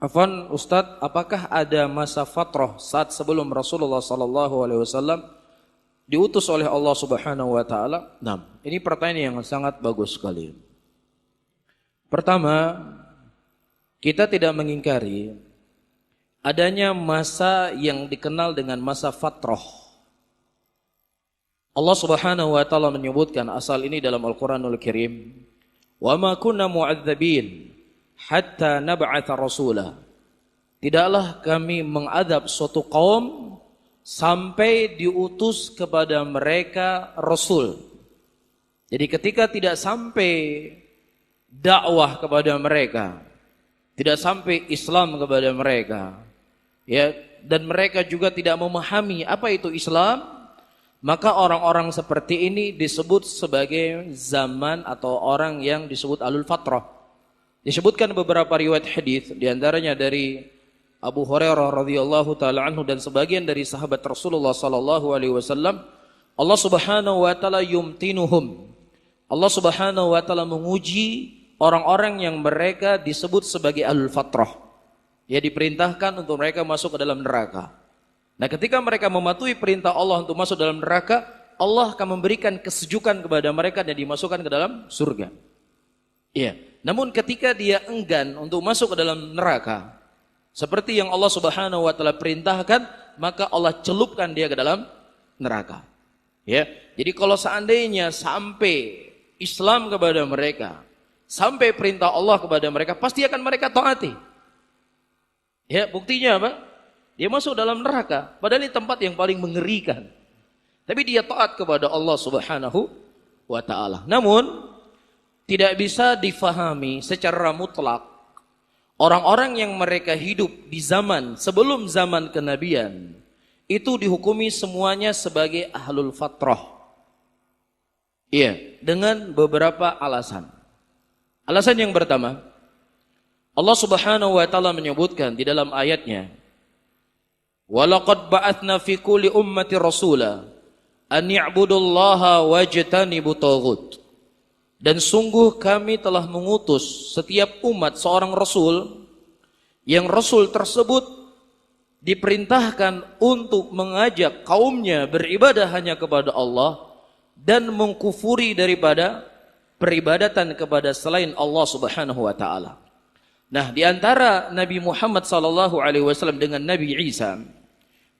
Afwan Ustadz, apakah ada masa fatrah saat sebelum Rasulullah SAW diutus oleh Allah Subhanahu Wa Taala? Nah, ini pertanyaan yang sangat bagus sekali. Pertama, kita tidak mengingkari adanya masa yang dikenal dengan masa fatrah. Allah Subhanahu Wa Taala menyebutkan asal ini dalam Al-Quranul Karim. Wa ma kunna mu'adzabin hatta nab'atha rasulah. Tidaklah kami mengadab suatu kaum sampai diutus kepada mereka rasul. Jadi ketika tidak sampai dakwah kepada mereka, tidak sampai Islam kepada mereka, ya, dan mereka juga tidak memahami apa itu Islam, maka orang-orang seperti ini disebut sebagai zaman atau orang yang disebut alul fatrah. Disebutkan beberapa riwayat hadis, di antaranya dari Abu Hurairah radhiyallahu taala anhu dan sebagian dari sahabat Rasulullah sallallahu alaihi wasallam, Allah Subhanahu wa taala yumtinuhum. Allah Subhanahu wa taala menguji orang-orang yang mereka disebut sebagai alul fatrah. Ya, diperintahkan untuk mereka masuk ke dalam neraka. Nah, ketika mereka mematuhi perintah Allah untuk masuk dalam neraka, Allah akan memberikan kesejukan kepada mereka dan dimasukkan ke dalam surga. Iya. Namun ketika dia enggan untuk masuk ke dalam neraka, seperti yang Allah Subhanahu wa taala perintahkan, maka Allah celupkan dia ke dalam neraka. Ya. Jadi kalau seandainya sampai Islam kepada mereka, sampai perintah Allah kepada mereka, pasti akan mereka taati. Ya, buktinya apa? Dia masuk dalam neraka, padahal ini tempat yang paling mengerikan. Tapi dia taat kepada Allah Subhanahu wa taala. Namun tidak bisa difahami secara mutlak orang-orang yang mereka hidup di zaman sebelum zaman kenabian itu dihukumi semuanya sebagai ahlul fatrah. Iya, dengan beberapa alasan. Alasan yang pertama, Allah Subhanahu wa taala menyebutkan di dalam ayatnya, "Walaqad ba'atsna fi kulli ummati rasula an ya'budullaha wajtanibut taghut." Dan sungguh kami telah mengutus setiap umat seorang rasul, yang rasul tersebut diperintahkan untuk mengajak kaumnya beribadah hanya kepada Allah dan mengkufuri daripada peribadatan kepada selain Allah Subhanahu wa taala. Nah, di antara Nabi Muhammad sallallahu alaihi wasallam dengan Nabi Isa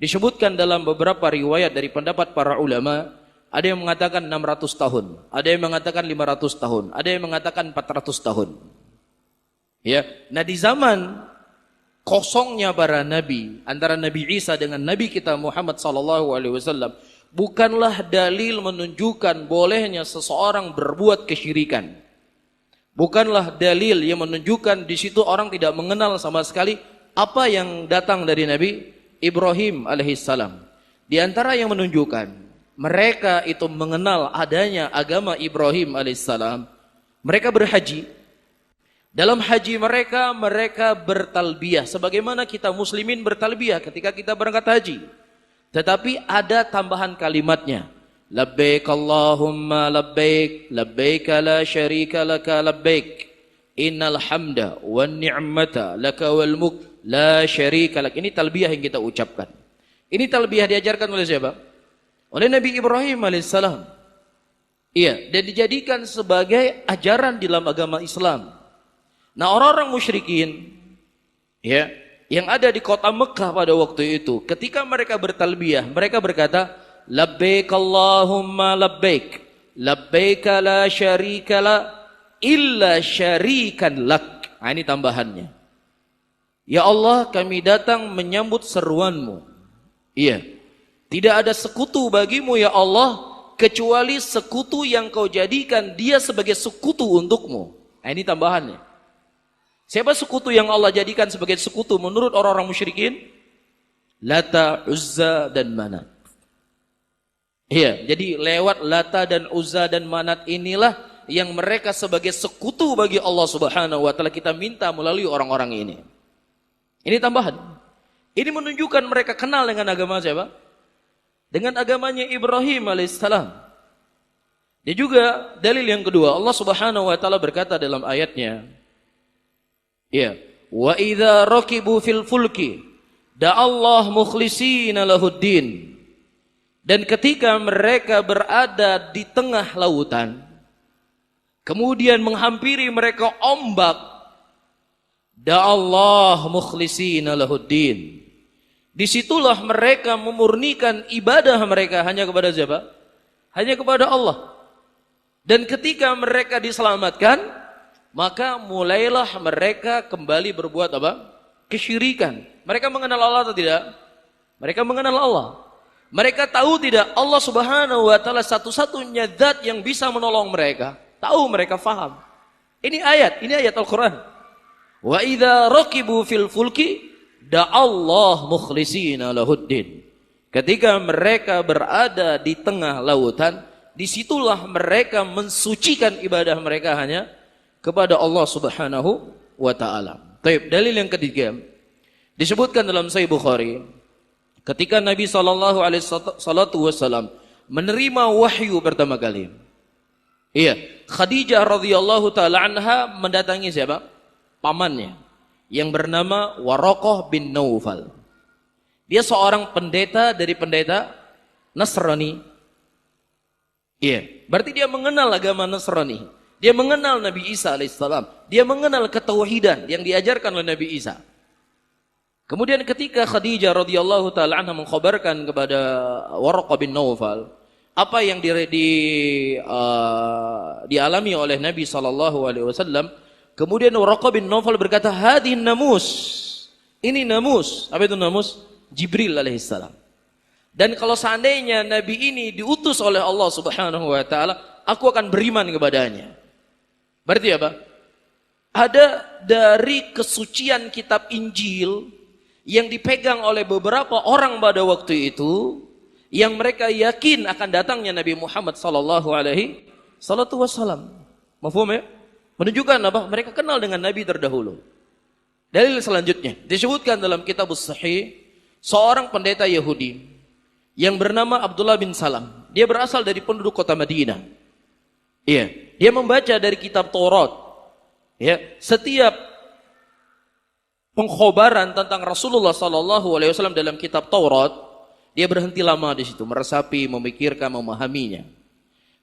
disebutkan dalam beberapa riwayat dari pendapat para ulama, ada yang mengatakan 600 tahun, ada yang mengatakan 500 tahun, ada yang mengatakan 400 tahun. Ya, nah di zaman kosongnya para nabi, antara Nabi Isa dengan Nabi kita Muhammad sallallahu alaihi wasallam, bukanlah dalil menunjukkan bolehnya seseorang berbuat kesyirikan. Bukanlah dalil yang menunjukkan di situ orang tidak mengenal sama sekali apa yang datang dari Nabi Ibrahim alaihissalam. Di antara yang menunjukkan mereka itu mengenal adanya agama Ibrahim alaihissalam, mereka berhaji. Dalam haji mereka bertalbiyah sebagaimana kita muslimin bertalbiyah ketika kita berangkat haji. Tetapi ada tambahan kalimatnya, labbaik Allahumma labbaik, labbaik la syarika laka labbaik, innal hamda wan ni'mata laka wal mulk la syarika lak. Ini talbiyah yang kita ucapkan. Ini talbiyah diajarkan oleh siapa? Oleh Nabi Ibrahim alaihissalam. Iya, dan dijadikan sebagai ajaran dalam agama Islam. Nah, orang-orang musyrikin, ya, yang ada di kota Mekah pada waktu itu, ketika mereka bertalbiyah, mereka berkata, labbaik Allahumma labbaik, labbaik la syarika la illa syarikan lak. Nah, ini tambahannya. Ya Allah, kami datang menyambut seruanmu. Iya. Tidak ada sekutu bagimu ya Allah, kecuali sekutu yang kau jadikan dia sebagai sekutu untukmu. Nah, ini tambahannya. Siapa sekutu yang Allah jadikan sebagai sekutu menurut orang-orang musyrikin? Lata, Uzza, dan Manat. Iya, jadi lewat Lata dan Uzza dan Manat inilah yang mereka sebagai sekutu bagi Allah Subhanahu wa taala kita minta melalui orang-orang ini. Ini tambahan. Ini menunjukkan mereka kenal dengan agama siapa? Dengan agamanya Ibrahim alaihissalam. Dan juga dalil yang kedua, Allah Subhanahu wa taala berkata dalam ayatnya, ya, Wa idza rakibu fil fulki da'allah mukhlishina lahuddin. Dan ketika mereka berada di tengah lautan, kemudian menghampiri mereka ombak, da'allah mukhlishina lahuddin. Disitulah mereka memurnikan ibadah mereka hanya kepada siapa? Hanya kepada Allah. Dan ketika mereka diselamatkan, maka mulailah mereka kembali berbuat apa? Kesyirikan. Mereka mengenal Allah atau tidak? Mereka mengenal Allah. Mereka tahu tidak Allah Subhanahu wa taala satu-satunya zat yang bisa menolong mereka. Tahu, mereka faham. Ini ayat Al-Qur'an. Wa idza raqibu fil fulki da'allah mukhlishina lahuddin. Ketika mereka berada di tengah lautan, disitulah mereka mensucikan ibadah mereka hanya kepada Allah Subhanahu wa taala. Baik, dalil yang ketiga disebutkan dalam Sahih Bukhari ketika Nabi sallallahu alaihi wasallam menerima wahyu pertama kali. Iya, Khadijah radhiyallahu taala anha mendatangi siapa? Pamannya yang bernama Waraqah bin Naufal. Dia seorang pendeta dari pendeta Nasrani. Iya, berarti dia mengenal agama Nasrani. Dia mengenal Nabi Isa alaihissalam. Dia mengenal ketauhidan yang diajarkan oleh Nabi Isa. Kemudian ketika Khadijah radhiyallahu taala anha mengkhabarkan kepada Waraqah bin Naufal apa yang dialami oleh Nabi sallallahu alaihi wasallam, kemudian Waraqah bin Naufal berkata, "Hadhihi namus." Ini namus. Apa itu namus? Jibril alaihissalam. Dan kalau seandainya Nabi ini diutus oleh Allah Subhanahu wa taala, aku akan beriman kepadanya. Berarti apa? Ada dari kesucian kitab Injil yang dipegang oleh beberapa orang pada waktu itu, yang mereka yakin akan datangnya Nabi Muhammad sallallahu alaihi wasallam. Mafhum ya? Menunjukkan apa? Mereka kenal dengan Nabi terdahulu. Dalil selanjutnya disebutkan dalam Kitabus Sahih, seorang pendeta Yahudi yang bernama Abdullah bin Salam. Dia berasal dari penduduk kota Madinah. Iya, dia membaca dari kitab Taurat. Ya, setiap pengkhabaran tentang Rasulullah sallallahu alaihi wasallam dalam kitab Taurat, dia berhenti lama di situ, meresapi, memikirkan, memahaminya.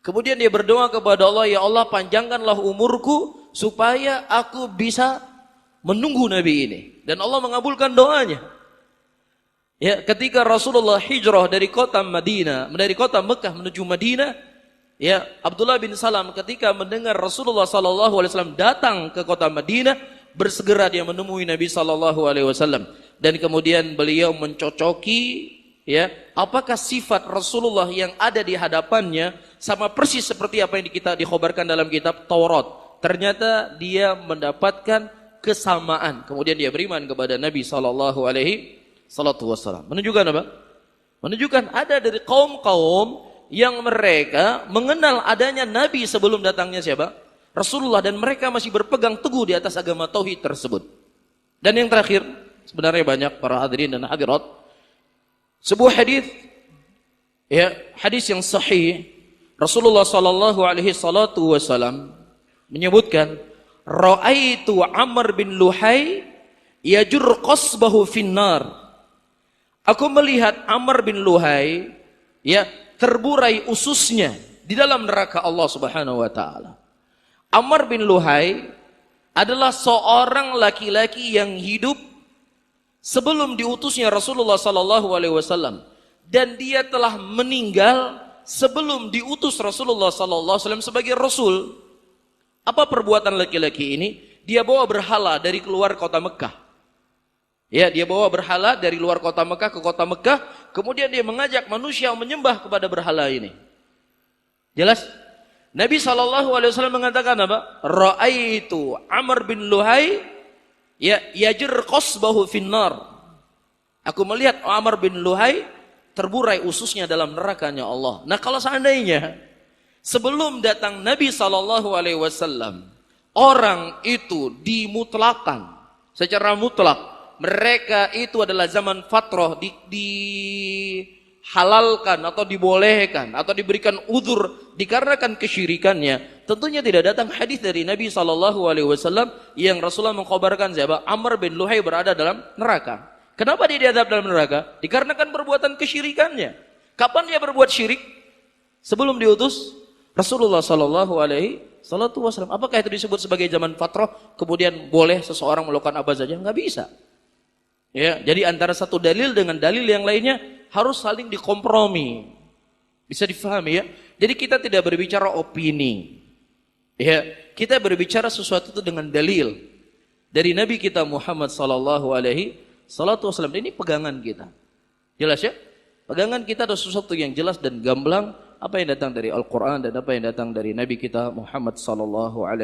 Kemudian dia berdoa kepada Allah, "Ya Allah, panjangkanlah umurku supaya aku bisa menunggu Nabi ini." Dan Allah mengabulkan doanya. Ya, ketika Rasulullah hijrah dari kota Mekah menuju Madinah, ya, Abdullah bin Salam ketika mendengar Rasulullah sallallahu alaihi wasallam datang ke kota Madinah, bersegera dia menemui Nabi sallallahu alaihi wasallam, dan kemudian beliau mencocoki, ya, apakah sifat Rasulullah yang ada di hadapannya sama persis seperti apa yang kita dikhabarkan dalam kitab Taurat. Ternyata dia mendapatkan kesamaan. Kemudian dia beriman kepada Nabi sallallahu alaihi wasallam. Menunjukkan apa? Menunjukkan ada dari kaum-kaum yang mereka mengenal adanya Nabi sebelum datangnya siapa? Rasulullah, dan mereka masih berpegang teguh di atas agama tauhid tersebut. Dan yang terakhir, sebenarnya banyak para hadirin dan hadirat, sebuah hadis, ya, hadis yang sahih, Rasulullah sallallahu alaihi wasallam menyebutkan, "Ra'aitu Amr bin Luhai yajur qasbahu finnar." Aku melihat Amr bin Luhai, ya, terburai ususnya di dalam neraka Allah Subhanahu wa taala. Amr bin Luhai adalah seorang laki-laki yang hidup sebelum diutusnya Rasulullah sallallahu alaihi wasallam, dan dia telah meninggal sebelum diutus Rasulullah sallallahu alaihi wasallam sebagai rasul. Apa perbuatan laki-laki ini? Dia bawa berhala dari keluar kota Mekah. Ya, dia bawa berhala dari luar kota Mekah ke kota Mekah, kemudian dia mengajak manusia menyembah kepada berhala ini. Jelas? Nabi SAW mengatakan apa? Ra'aitu Amr bin Luhai yajir qasbahu finnar. Aku melihat Amr bin Luhai terburai ususnya dalam nerakanya Allah. Nah, kalau seandainya sebelum datang Nabi SAW, orang itu dimutlakan secara mutlak, mereka itu adalah zaman fatrah, dihalalkan atau dibolehkan atau diberikan udzur dikarenakan kesyirikannya, tentunya tidak datang hadis dari Nabi SAW yang Rasulullah mengkhabarkan siapa? Amr bin Luhai berada dalam neraka. Kenapa dia diadab dalam neraka? Dikarenakan perbuatan kesyirikannya. Kapan dia berbuat syirik? Sebelum diutus Rasulullah SAW. Apakah itu disebut sebagai zaman fatrah? Kemudian boleh seseorang melakukan apa saja? Nggak bisa. Ya, jadi antara satu dalil dengan dalil yang lainnya harus saling dikompromi. Bisa difahami ya? Jadi kita tidak berbicara opini. Ya, kita berbicara sesuatu itu dengan dalil dari Nabi kita Muhammad SAW. Ini pegangan kita. Jelas ya? Pegangan kita adalah sesuatu yang jelas dan gamblang, apa yang datang dari Al-Qur'an dan apa yang datang dari Nabi kita Muhammad SAW.